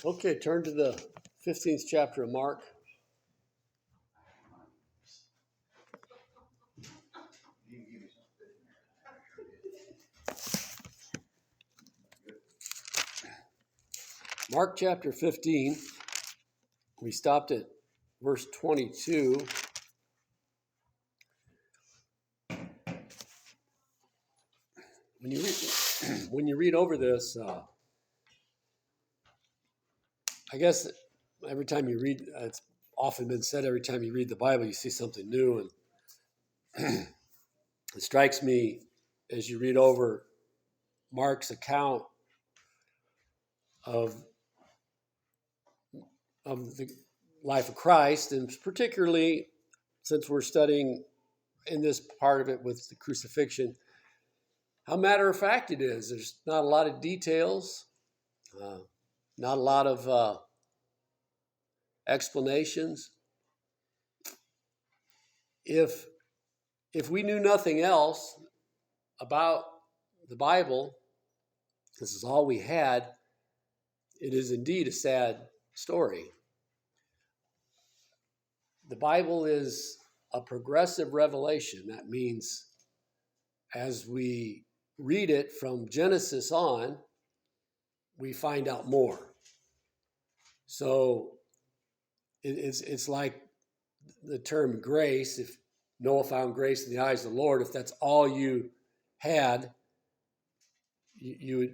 Okay, turn to the 15th chapter of Mark. Mark chapter 15. We stopped at verse 22. When you read over this, I guess every time you read, it's often been said, every time you read the Bible, you see something new. And it strikes me as you read over Mark's account of the life of Christ, and particularly since we're studying in this part of it with the crucifixion, how matter of fact it is. There's not a lot of details, not a lot of explanations. If we knew nothing else about the Bible, this is all we had, it is indeed a sad story. The Bible is a progressive revelation. That means as we read it from Genesis on, we find out more. So it's like the term grace. If Noah found grace in the eyes of the Lord, if that's all you had, you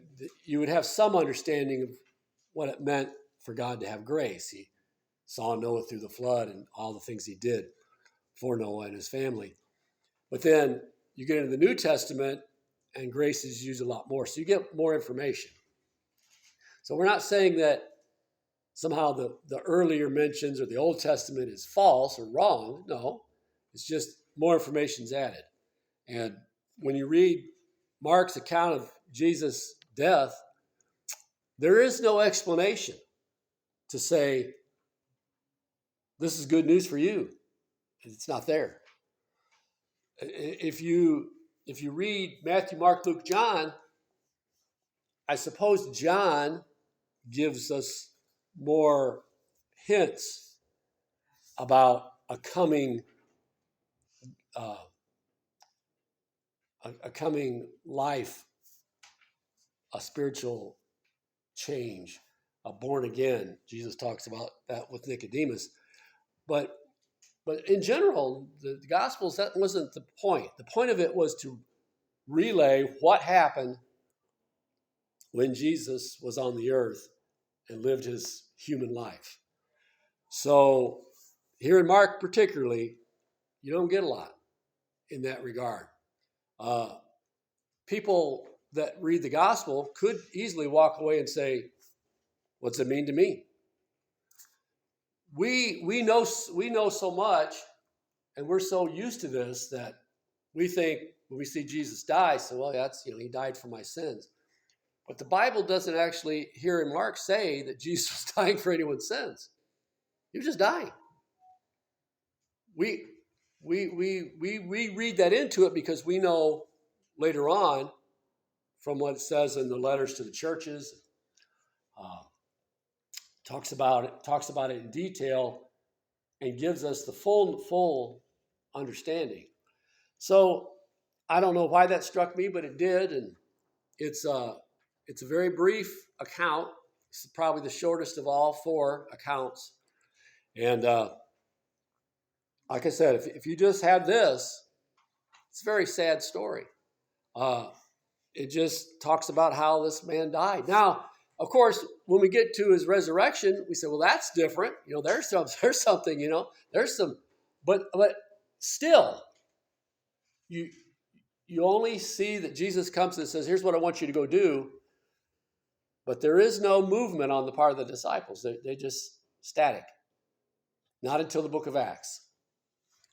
would have some understanding of what it meant for God to have grace. He saw Noah through the flood and all the things he did for Noah and his family. But then you get into the New Testament and grace is used a lot more. So you get more information. So we're not saying that somehow the earlier mentions or the Old Testament is false or wrong. No, it's just more information's added. And when you read Mark's account of Jesus' death, there is no explanation to say, this is good news for you. It's not there. If you read Matthew, Mark, Luke, John, I suppose John gives us more hints about a coming life, a spiritual change, a born again. Jesus talks about that with Nicodemus. But in general, the Gospels, that wasn't the point. The point of it was to relay what happened when Jesus was on the earth and lived his human life. So here in Mark particularly, you don't get a lot in that regard. People that read the gospel could easily walk away and say, what's it mean to me? We know so much, and we're so used to this that we think when we see Jesus die, so well, that's, he died for my sins. But the Bible doesn't actually, here in Mark, say that Jesus was dying for anyone's sins. He was just dying. We read that into it because we know later on from what it says in the letters to the churches, talks about it in detail and gives us the full understanding. So I don't know why that struck me, but it did, and it's a very brief account. It's probably the shortest of all four accounts. And like I said, if you just had this, it's a very sad story. It just talks about how this man died. Now, of course, when we get to his resurrection, we say, well, that's different. There's something, there's some, but still, you only see that Jesus comes and says, here's what I want you to go do. But there is no movement on the part of the disciples. They're just static. Not until the book of Acts.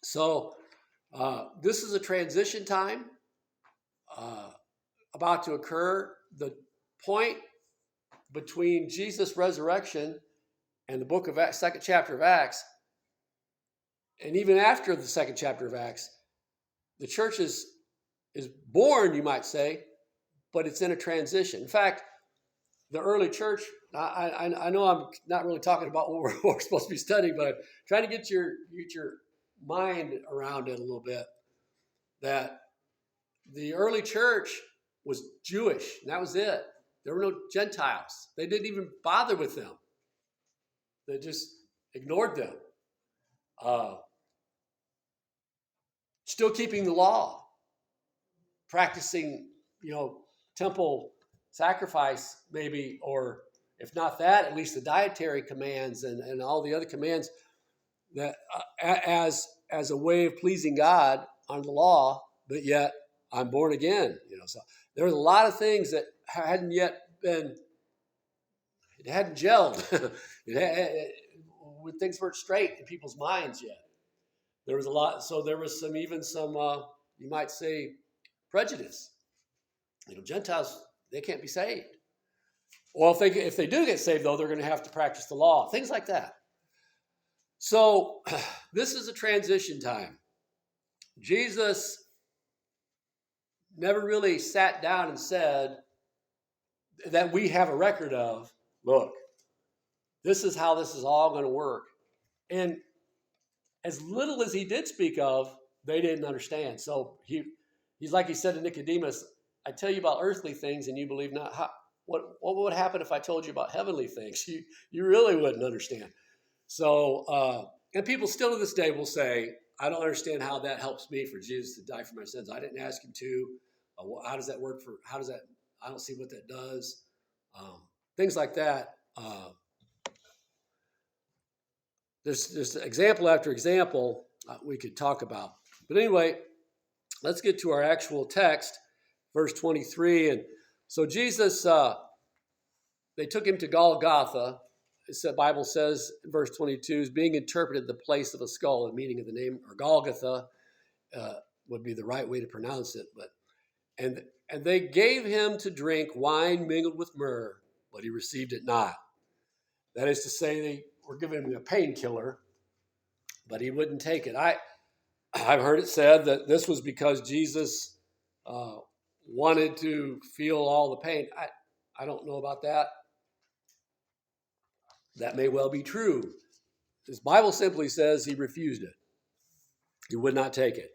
So this is a transition time about to occur. The point between Jesus' resurrection and the book of Acts, second chapter of Acts, and even after the second chapter of Acts, the church is born, you might say, but it's in a transition. In fact, the early church I know I'm not really talking about what we're supposed to be studying, but I'm trying to get your mind around it a little bit. That the early church was Jewish, and that was it. There were no Gentiles. They didn't even bother with them. They just ignored them. Still keeping the law, practicing, temple sacrifice maybe, or if not that, at least the dietary commands and all the other commands that as a way of pleasing God on the law, but yet I'm born again. So there was a lot of things that hadn't yet been, it hadn't gelled. Things weren't straight in people's minds yet. There was a lot, so there was some you might say, prejudice. Gentiles, they can't be saved. Well, if they do get saved, though, they're going to have to practice the law, things like that. So this is a transition time. Jesus never really sat down and said that we have a record of, look, this is how this is all going to work. And as little as he did speak of, they didn't understand. So he's like he said to Nicodemus, I tell you about earthly things and you believe not. What would happen if I told you about heavenly things? You really wouldn't understand. So, and people still to this day will say, I don't understand how that helps me for Jesus to die for my sins. I didn't ask him to. How does that work I don't see what that does. Things like that. There's example after example we could talk about. But anyway, let's get to our actual text, verse 23. And so Jesus, they took him to Golgotha. The Bible says in verse 22 is being interpreted the place of a skull. The meaning of the name, or Golgotha, would be the right way to pronounce it. And they gave him to drink wine mingled with myrrh, but he received it not. That is to say, they were giving him a painkiller, but he wouldn't take it. I've heard it said that this was because Jesus wanted to feel all the pain. I don't know about that. That may well be true. This Bible simply says he refused it. He would not take it.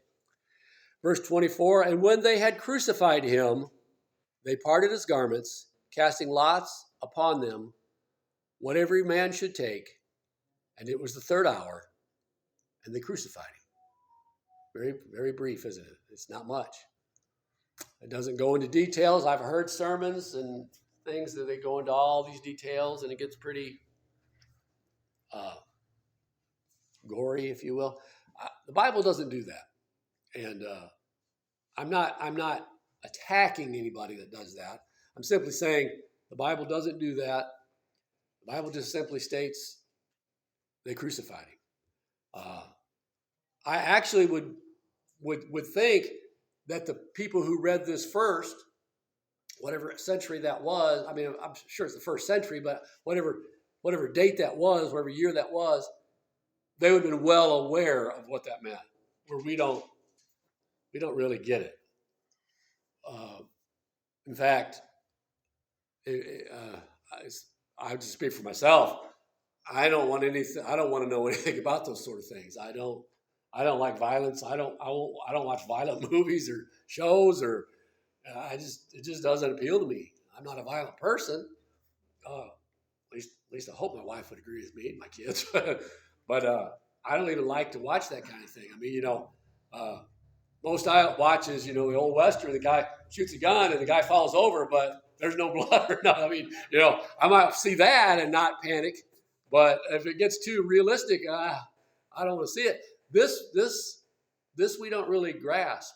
Verse 24, and when they had crucified him, they parted his garments, casting lots upon them, what every man should take. And it was the third hour, and they crucified him. Very, very brief, isn't it? It's not much. It doesn't go into details. I've heard sermons and things that they go into all these details, and it gets pretty gory, if you will. The Bible doesn't do that, and I'm not attacking anybody that does that. I'm simply saying the Bible doesn't do that. The Bible just simply states they crucified him. I actually would think that the people who read this first, whatever century that was, I mean, I'm sure it's the first century, but whatever date that was, whatever year that was, they would have been well aware of what that meant. Where we don't really get it. In fact, I just speak for myself. I don't want to know anything about those sort of things. I don't like violence. I don't watch violent movies or shows, or it just doesn't appeal to me. I'm not a violent person. At least I hope my wife would agree with me and my kids. But I don't even like to watch that kind of thing. I mean, most I watch is, the old Western, the guy shoots a gun and the guy falls over, but there's no blood or nothing. I mean, I might see that and not panic, but if it gets too realistic, I don't want to see it. This we don't really grasp.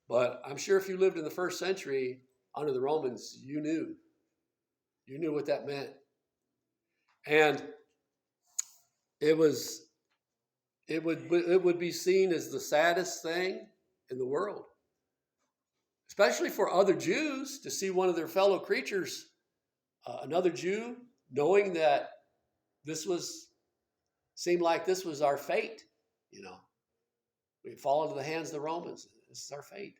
But I'm sure if you lived in the first century under the Romans, you knew what that meant. And it would be seen as the saddest thing in the world, especially for other Jews, to see one of their fellow creatures, another Jew, knowing that seemed like this was our fate. We fall into the hands of the Romans. This is our fate.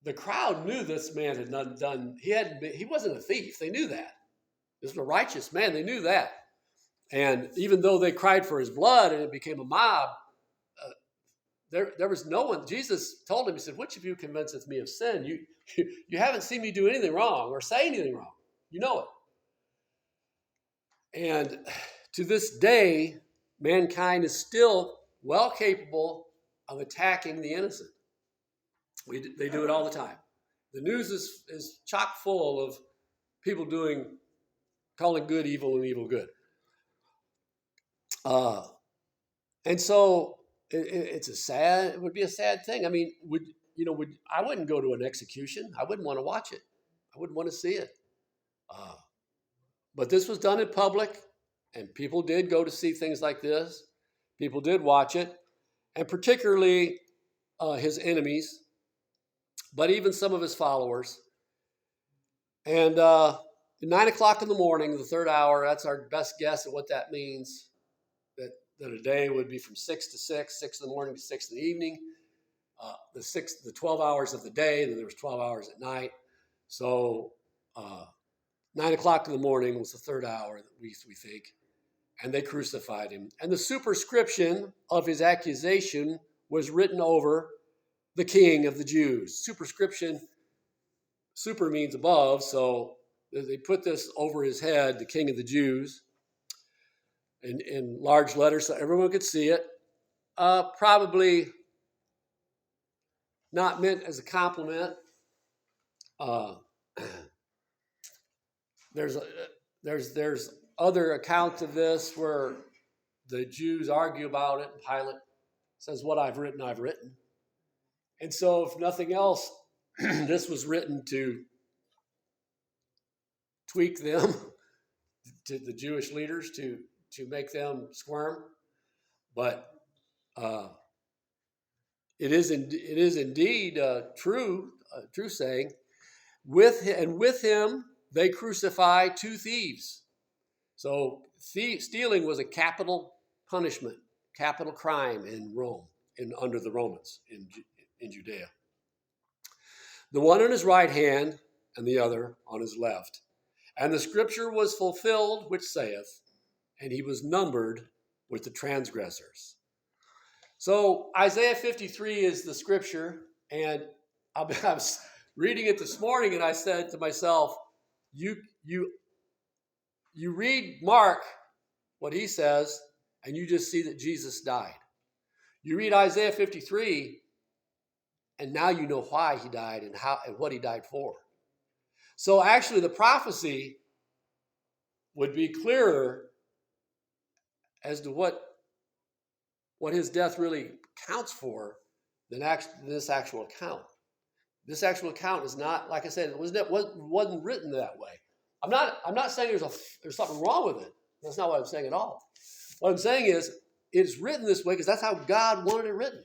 the crowd knew this man had not done. He wasn't a thief. They knew that. This was a righteous man. They knew that. And even though they cried for his blood and it became a mob, there was no one. Jesus told him, he said, which of you convinceth me of sin? You haven't seen me do anything wrong or say anything wrong. You know it. And to this day, mankind is still well capable of attacking the innocent. They do it all the time. The news is chock full of people calling good evil and evil good. And so it would be a sad thing. I mean, I wouldn't go to an execution. I wouldn't want to watch it. I wouldn't want to see it. But this was done in public, and people did go to see things like this. People did watch it, and particularly his enemies, but even some of his followers. And 9 o'clock in the morning, the third hour, that's our best guess at what that means. That a day would be from 6 to 6 in the morning to 6 in the evening. The 12 hours of the day, then there was 12 hours at night. So 9 o'clock in the morning was the third hour, that we think. And they crucified him. And the superscription of his accusation was written over the King of the Jews. Superscription, super means above, so they put this over his head, the King of the Jews, in large letters so everyone could see it. Probably not meant as a compliment. There's other accounts of this where the Jews argue about it. Pilate says, what I've written, I've written. And so if nothing else, this was written to tweak them, to the Jewish leaders, to make them squirm. But it is indeed true saying. With him they crucify two thieves. So stealing was a capital punishment, capital crime in Rome, under the Romans in Judea. The one on his right hand and the other on his left. And the scripture was fulfilled, which saith, and he was numbered with the transgressors. So Isaiah 53 is the scripture, and I was reading it this morning, and I said to myself, you read Mark, what he says, and you just see that Jesus died. You read Isaiah 53, and now you know why he died and what he died for. So actually the prophecy would be clearer as to what his death really counts for than this actual account. This actual account is not, like I said, it wasn't written that way. I'm not saying there's something wrong with it. That's not what I'm saying at all. What I'm saying is it's written this way because that's how God wanted it written.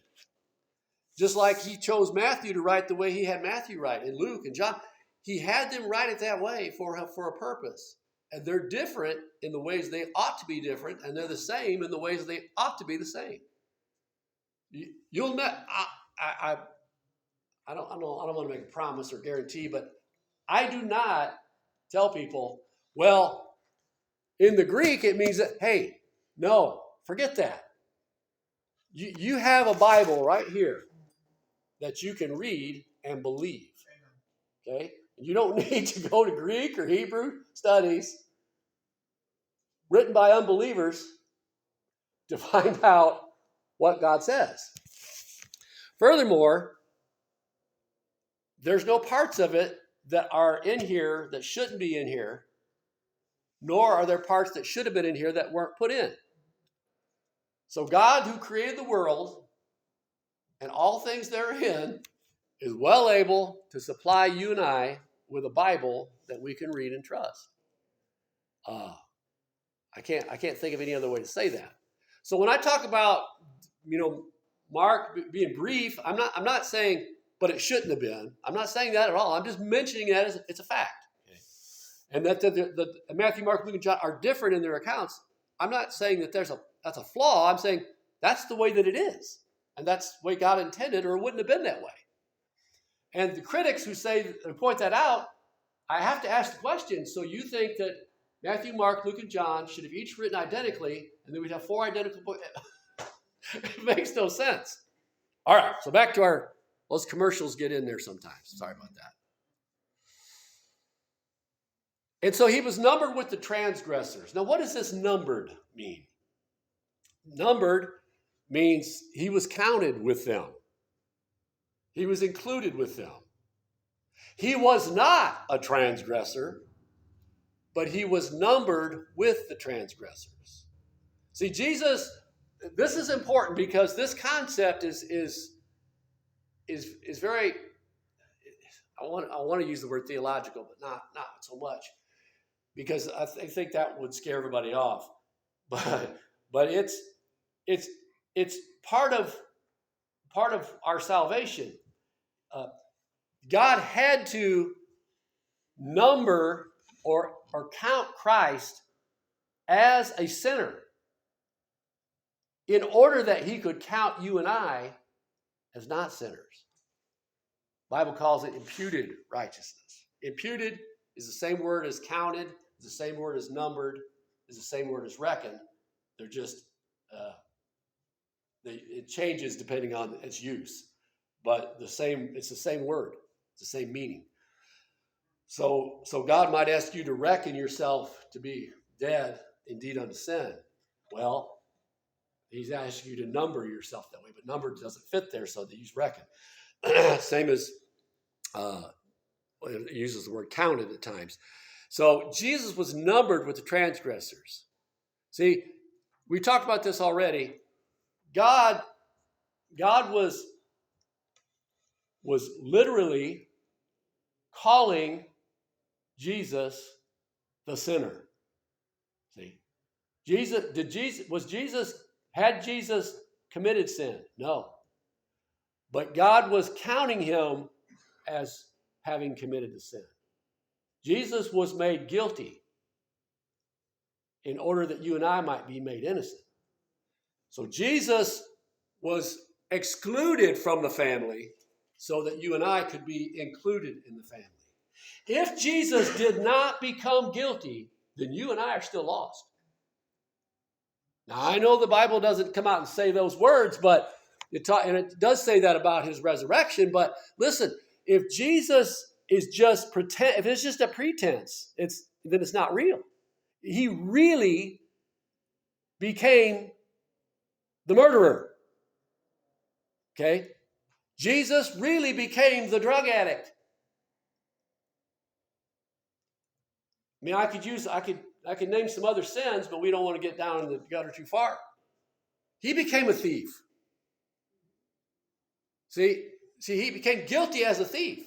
Just like he chose Matthew to write the way he had Matthew write, and Luke and John. He had them write it that way for a purpose. And they're different in the ways they ought to be different, and they're the same in the ways they ought to be the same. You'll admit, I don't want to make a promise or guarantee, but I do not tell people, well, in the Greek it means that, hey, no, forget that. You have a Bible right here that you can read and believe. Okay? You don't need to go to Greek or Hebrew studies written by unbelievers to find out what God says. Furthermore, there's no parts of it that are in here that shouldn't be in here, nor are there parts that should have been in here that weren't put in. So God, who created the world and all things therein, is well able to supply you and I with a Bible that we can read and trust. I can't think of any other way to say that. So when I talk about, Mark being brief, I'm not saying, but it shouldn't have been. I'm not saying that at all. I'm just mentioning that as it's a fact. Okay. And that the Matthew, Mark, Luke, and John are different in their accounts. I'm not saying that that's a flaw. I'm saying that's the way that it is. And that's the way God intended, or it wouldn't have been that way. And the critics who point that out, I have to ask the question, so you think that Matthew, Mark, Luke, and John should have each written identically, and then we'd have 4 identical books? It makes no sense. All right, so back to those commercials get in there sometimes. Sorry about that. And so he was numbered with the transgressors. Now, what does this numbered mean? Numbered means he was counted with them. He was included with them. He was not a transgressor, but he was numbered with the transgressors. See, Jesus, this is important because this concept is very, I want to use the word theological, but not so much, because I think that would scare everybody off. But it's part of our salvation. God had to number or count Christ as a sinner in order that he could count you and I as not sinners. The Bible calls it imputed righteousness. Imputed is the same word as counted, is the same word as numbered, is the same word as reckoned. They're just, it changes depending on its use. But it's the same word. It's the same meaning. So God might ask you to reckon yourself to be dead indeed unto sin. Well, he's asking you to number yourself that way, but number doesn't fit there, so they use reckon. Same as it uses the word counted at times. So Jesus was numbered with the transgressors. See, we talked about this already. God was literally calling Jesus the sinner. See, had Jesus committed sin? No. But God was counting him as having committed the sin. Jesus was made guilty in order that you and I might be made innocent. So Jesus was excluded from the family so that you and I could be included in the family. If Jesus did not become guilty, then you and I are still lost. Now, I know the Bible doesn't come out and say those words, but it does say that about his resurrection. But listen, if Jesus is just if it's just a pretense, then it's not real. He really became the murderer. Okay? Jesus really became the drug addict. I mean, I could name some other sins, but we don't want to get down in the gutter too far. He became a thief. See, he became guilty as a thief.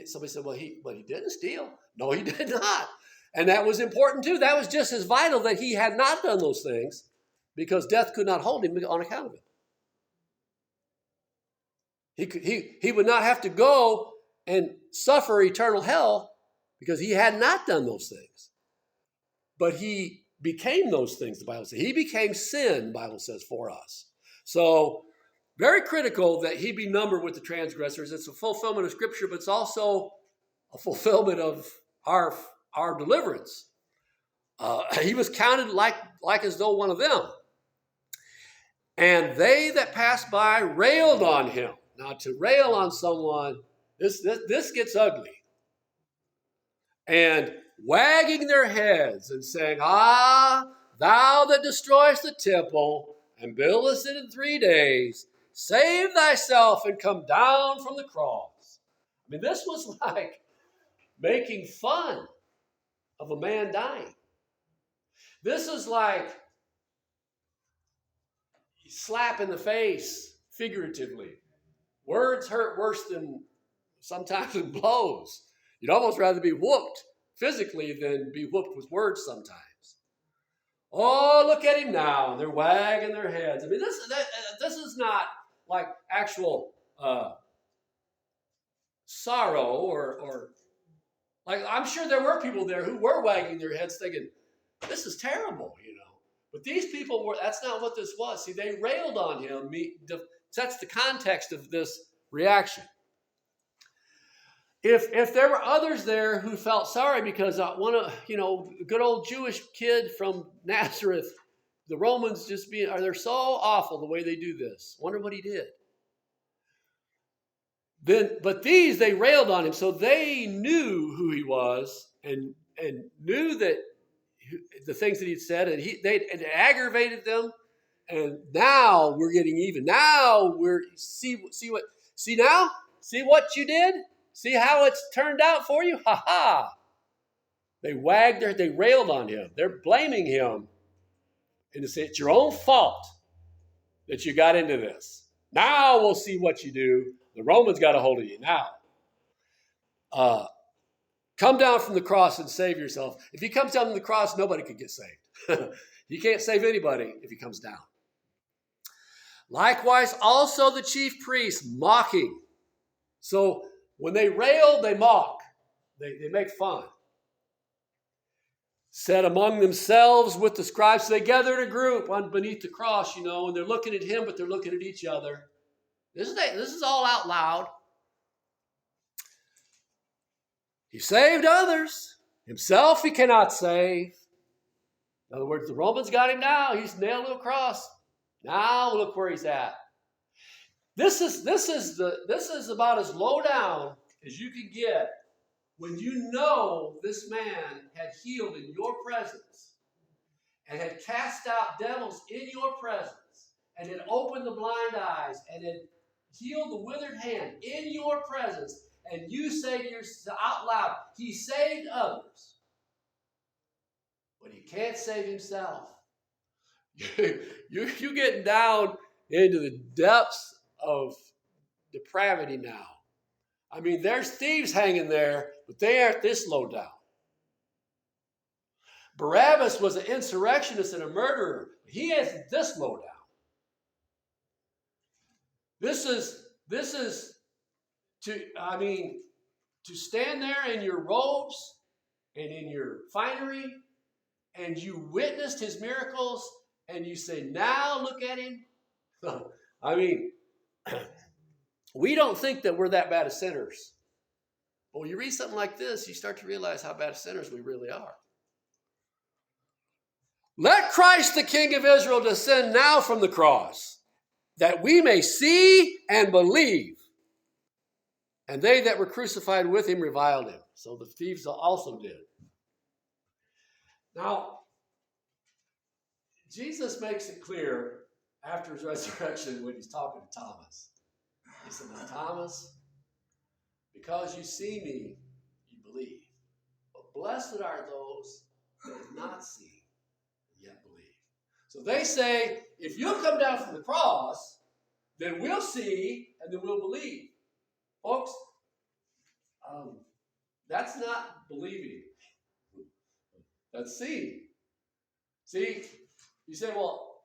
Somebody said, well, he didn't steal. No, he did not. And that was important too. That was just as vital that he had not done those things because death could not hold him on account of it. He would not have to go and suffer eternal hell because he had not done those things. But he became those things, the Bible says. He became sin, the Bible says, for us. So, very critical that he be numbered with the transgressors. It's a fulfillment of Scripture, but it's also a fulfillment of our deliverance. He was counted like as though one of them. And they that passed by railed on him. Now, to rail on someone, this gets ugly. And wagging their heads and saying, thou that destroyest the temple and buildest it in 3 days, save thyself and come down from the cross. I mean, this was like making fun of a man dying. This is like slap in the face, figuratively. Words hurt worse than sometimes with blows. You'd almost rather be whooped physically than be whooped with words sometimes. Oh, look at him now. They're wagging their heads. I mean, this is not like actual sorrow or like, I'm sure there were people there who were wagging their heads thinking, this is terrible, But these people that's not what this was. See, they railed on him. That's the context of this reaction. If there were others there who felt sorry because one of, good old Jewish kid from Nazareth, the Romans they're so awful the way they do this. Wonder what he did. But these, they railed on him, so they knew who he was and knew that the things that he'd said, and it aggravated them. And now we're getting even. Now see what you did. See how it's turned out for you? Ha ha! They railed on him. They're blaming him. And they say, it's your own fault that you got into this. Now we'll see what you do. The Romans got a hold of you now. Come down from the cross and save yourself. If he comes down from the cross, nobody could get saved. He can't save anybody if he comes down. Likewise, also the chief priests mocking. So when they rail, they mock. They make fun. Said among themselves with the scribes. So they gathered a group beneath the cross, and they're looking at him, but they're looking at each other. This is all out loud. He saved others. Himself he cannot save. In other words, the Romans got him now. He's nailed to a cross. Now look where he's at. This is about as low down as you can get when you know this man had healed in your presence and had cast out devils in your presence and had opened the blind eyes and had healed the withered hand in your presence, and you say to yourself out loud, he saved others, but he can't save himself. You're getting down into the depths of depravity now. I mean, there's thieves hanging there, but they aren't this low down. Barabbas was an insurrectionist and a murderer. He isn't this low down. This is to stand there in your robes and in your finery, and you witnessed his miracles, and you say, now look at him. I mean, we don't think that we're that bad as sinners. But when you read something like this, you start to realize how bad sinners we really are. Let Christ, the King of Israel, descend now from the cross, that we may see and believe. And they that were crucified with him reviled him. So the thieves also did. Now, Jesus makes it clear after his resurrection when he's talking to Thomas. He said, now, Thomas, because you see me, you believe. But blessed are those that have not seen and yet believe. So they say, if you'll come down from the cross, then we'll see and then we'll believe. Folks, that's not believing. That's seeing. See, you say, well,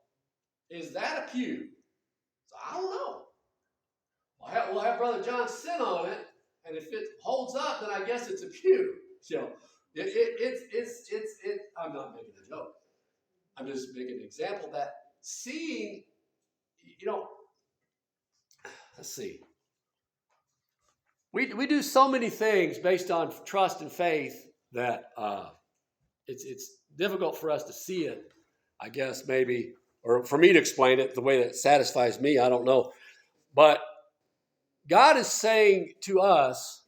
is that a pew? So I don't know. We'll have Brother John sit on it, and if it holds up, then I guess it's a pew. So I'm not making a joke. I'm just making an example that seeing, let's see. We do so many things based on trust and faith that it's difficult for us to see it, I guess, maybe, or for me to explain it the way that satisfies me, I don't know. But God is saying to us,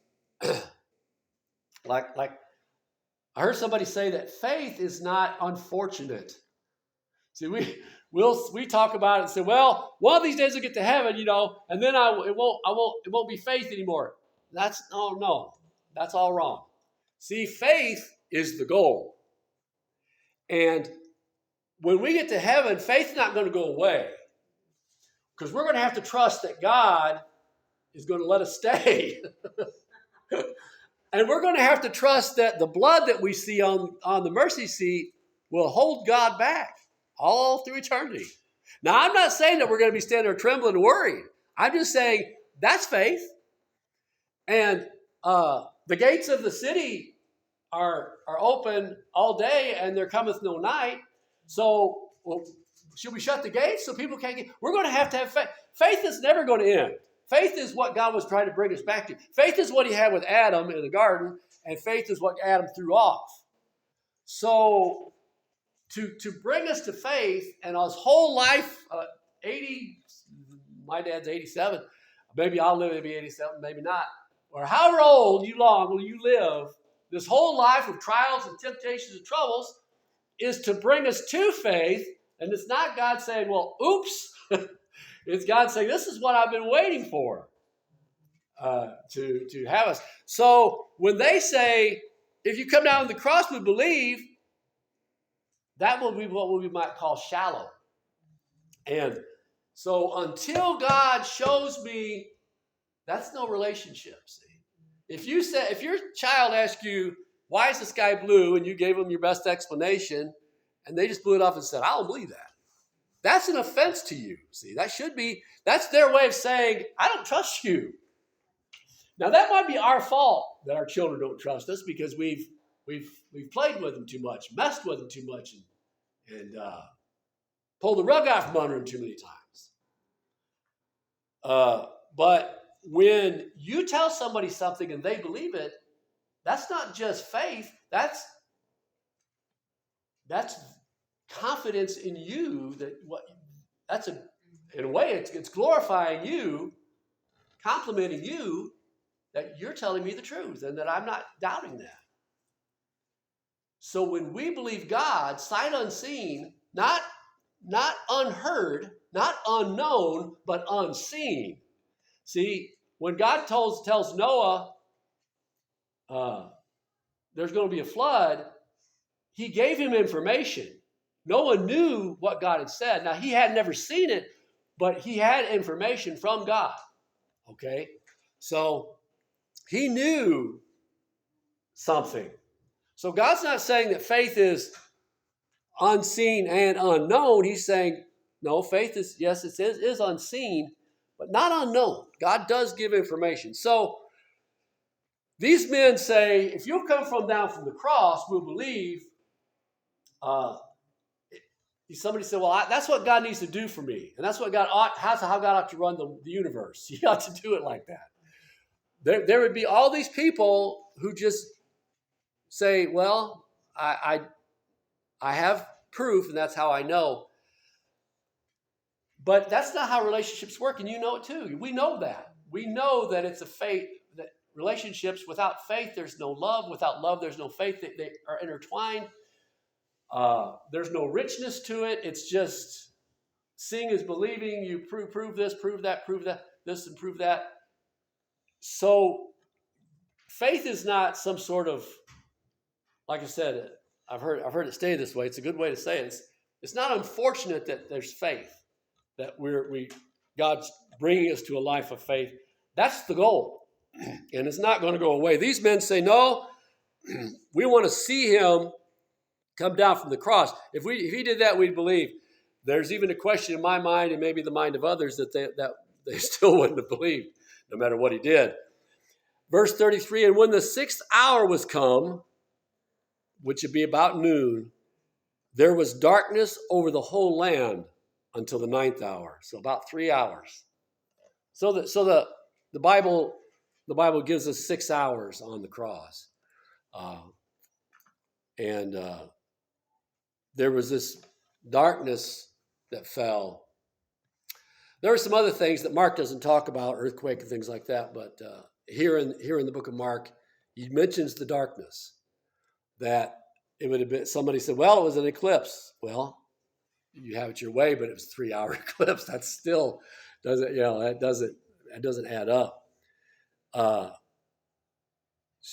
like I heard somebody say that faith is not unfortunate. See, we talk about it and say, well, one of these days I'll get to heaven, and then it won't be faith anymore. That's all wrong. See, faith is the goal. And when we get to heaven, faith's not going to go away. Because we're going to have to trust that God is going to let us stay. And we're going to have to trust that the blood that we see on the mercy seat will hold God back all through eternity. Now, I'm not saying that we're going to be standing there trembling and worried. I'm just saying that's faith. And the gates of the city are open all day, and there cometh no night. So, should we shut the gates so people can't get? We're going to have faith. Faith is never going to end. Faith is what God was trying to bring us back to. Faith is what he had with Adam in the garden, and faith is what Adam threw off. So to bring us to faith and his whole life, 80, my dad's 87, maybe I'll live to be 87, maybe not, or however old you long will you live, this whole life of trials and temptations and troubles is to bring us to faith. And it's not God saying, well, oops. It's God saying, this is what I've been waiting for to have us. So when they say, if you come down to the cross, we believe, that will be what we might call shallow. And so until God shows me, that's no relationship. See? If your child asks you, why is the sky blue? And you gave them your best explanation, and they just blew it off and said, I don't believe that. That's an offense to you. See, that's their way of saying, I don't trust you. Now that might be our fault that our children don't trust us because we've played with them too much, messed with them too much, and pulled the rug out from under them too many times. But when you tell somebody something and they believe it, that's not just faith. That's confidence in you. In a way, it's glorifying you, complimenting you that you're telling me the truth and that I'm not doubting that. So when we believe God, sight unseen, not unheard, not unknown, but unseen. See, when God tells Noah there's going to be a flood, he gave him information. Noah knew what God had said. Now, he had never seen it, but he had information from God. Okay? So he knew something. So God's not saying that faith is unseen and unknown. He's saying, no, faith is, yes, it is unseen, but not unknown. God does give information. So these men say, if you'll come down from the cross, we'll believe. Somebody said, well, that's what God needs to do for me. And that's what how God ought to run the universe. He ought to do it like that. There would be all these people who just say, well, I have proof, and that's how I know. But that's not how relationships work, and you know it too. We know that. We know that it's a faith, that relationships without faith, there's no love. Without love, there's no faith. They are intertwined. There's no richness to it. It's just seeing is believing. You prove this, prove that, this and prove that. So faith is not some sort of, like I said, I've heard it stated this way. It's a good way to say it. It's not unfortunate that there's faith, that God's bringing us to a life of faith. That's the goal, and it's not going to go away. These men say, no, we want to see him come down from the cross. If he did that, we'd believe. There's even a question in my mind, and maybe the mind of others, that they still wouldn't have believed, no matter what he did. Verse 33, and when the 6th hour was come, which would be about noon, there was darkness over the whole land until the 9th hour. So about 3 hours. So the Bible gives us 6 hours on the cross. And there was this darkness that fell. There were some other things that Mark doesn't talk about, earthquake and things like that, but here in the book of Mark, he mentions the darkness. That it would have been, somebody said, well, it was an eclipse. Well, you have it your way, but it was a 3-hour eclipse. That still that doesn't add up.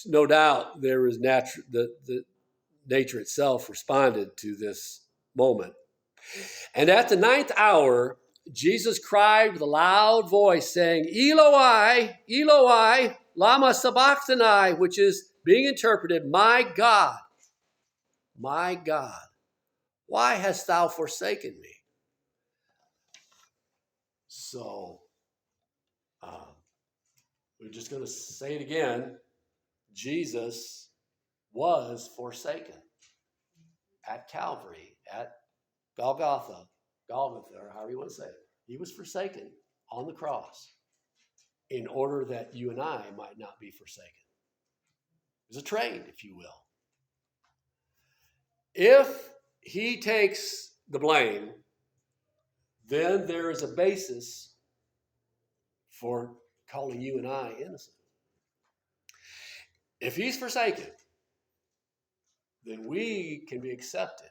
No doubt there was the nature itself responded to this moment. And at the 9th hour, Jesus cried with a loud voice, saying, Eloi, Eloi, lama sabachthani, which is being interpreted, my God, why hast thou forsaken me? So, we're just going to say it again. Jesus was forsaken at Calvary, at Golgotha, or however you want to say it. He was forsaken on the cross. in order that you and I might not be forsaken. It's a trade, if you will. If he takes the blame, then there is a basis for calling you and I innocent. If he's forsaken, then we can be accepted.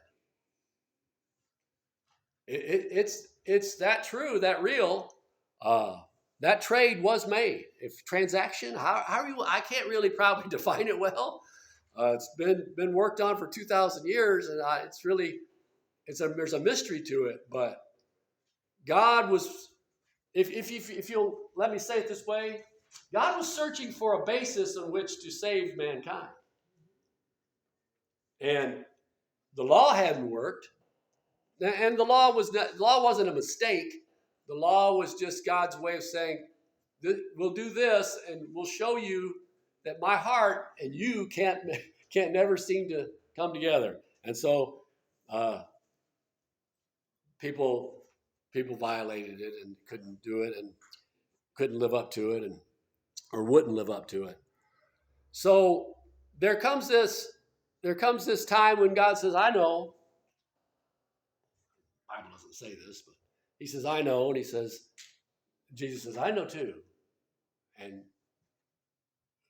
It's that true, that real. That trade was made. If transaction, how you? I can't really probably define it well. It's been worked on for 2,000 years, and there's a mystery to it. But God was, if you'll let me say it this way, God was searching for a basis on which to save mankind, and the law hadn't worked, and the law wasn't a mistake. The law was just God's way of saying, we'll do this, and we'll show you that my heart and you can't never seem to come together. And so people violated it and couldn't do it and couldn't live up to it or wouldn't live up to it. So there comes this time when God says, I know. The Bible doesn't say this, but he says, I know. And Jesus says, I know too. And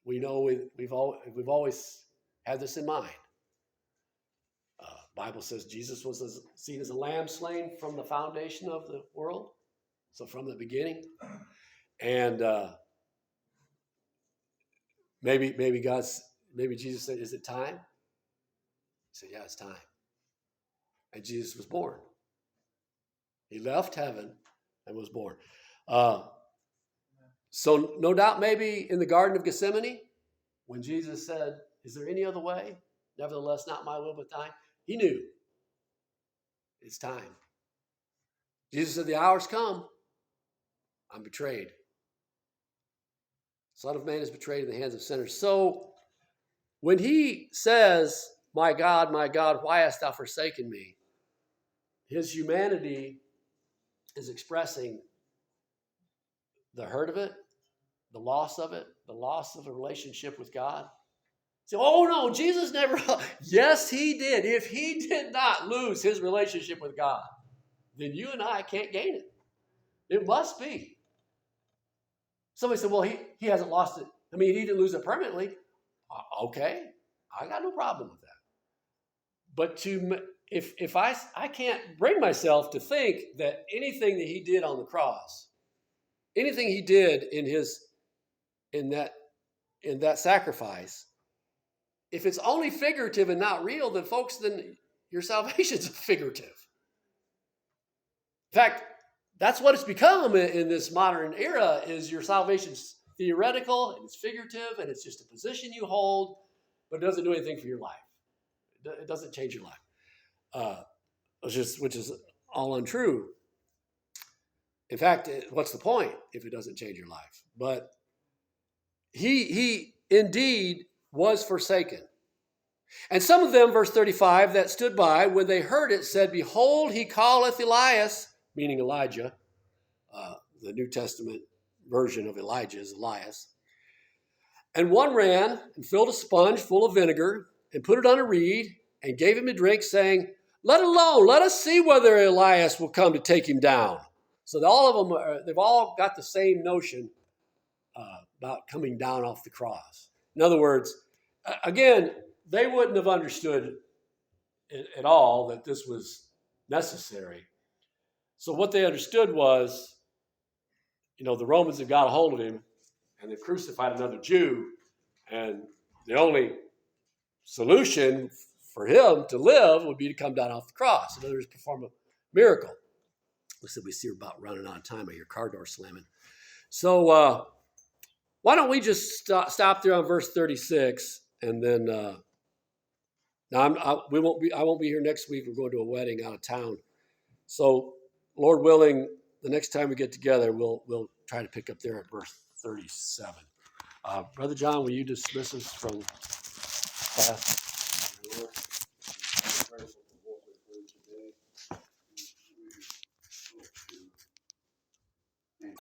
we know we've always had this in mind. Bible says Jesus was seen as a lamb slain from the foundation of the world. So from the beginning. And maybe Jesus said, is it time? He said, yeah, it's time. And Jesus was born. He left heaven and was born. So no doubt maybe in the Garden of Gethsemane, when Jesus said, is there any other way? Nevertheless, not my will, but thine. He knew it's time. Jesus said, the hour's come. I'm betrayed. Son of Man is betrayed in the hands of sinners. So when he says, my God, why hast thou forsaken me? His humanity is expressing the hurt of it, the loss of it, the loss of a relationship with God. So, oh no, Jesus never. Yes, he did. If he did not lose his relationship with God, then you and I can't gain it. It must be. Somebody said, well, he hasn't lost it. I mean, he didn't lose it permanently. Okay, I got no problem with that. But if I can't bring myself to think that anything that he did on the cross, anything he did in that sacrifice, if it's only figurative and not real, then folks, then your salvation's figurative. In fact, that's what it's become in this modern era, is your salvation's theoretical and it's figurative and it's just a position you hold, but it doesn't do anything for your life. It doesn't change your life, which is all untrue. In fact, what's the point if it doesn't change your life? But he indeed was forsaken. And some of them, verse 35, that stood by, when they heard it, said, behold, he calleth Elias, meaning Elijah. The New Testament version of Elijah is Elias. And one ran and filled a sponge full of vinegar and put it on a reed and gave him a drink, saying, let alone, let us see whether Elias will come to take him down. So all of them, they've all got the same notion about coming down off the cross. In other words, again, they wouldn't have understood at all that this was necessary. So what they understood was, the Romans have got a hold of him and they've crucified another Jew. And the only solution for him to live would be to come down off the cross. In other words, perform a miracle. Looks like we see we're about running out of time. I hear car door slamming. So why don't we just stop there on verse 36, and then I won't be here next week. We're going to a wedding out of town. So Lord willing, the next time we get together, we'll try to pick up there at verse 37. Brother John, will you dismiss us from class?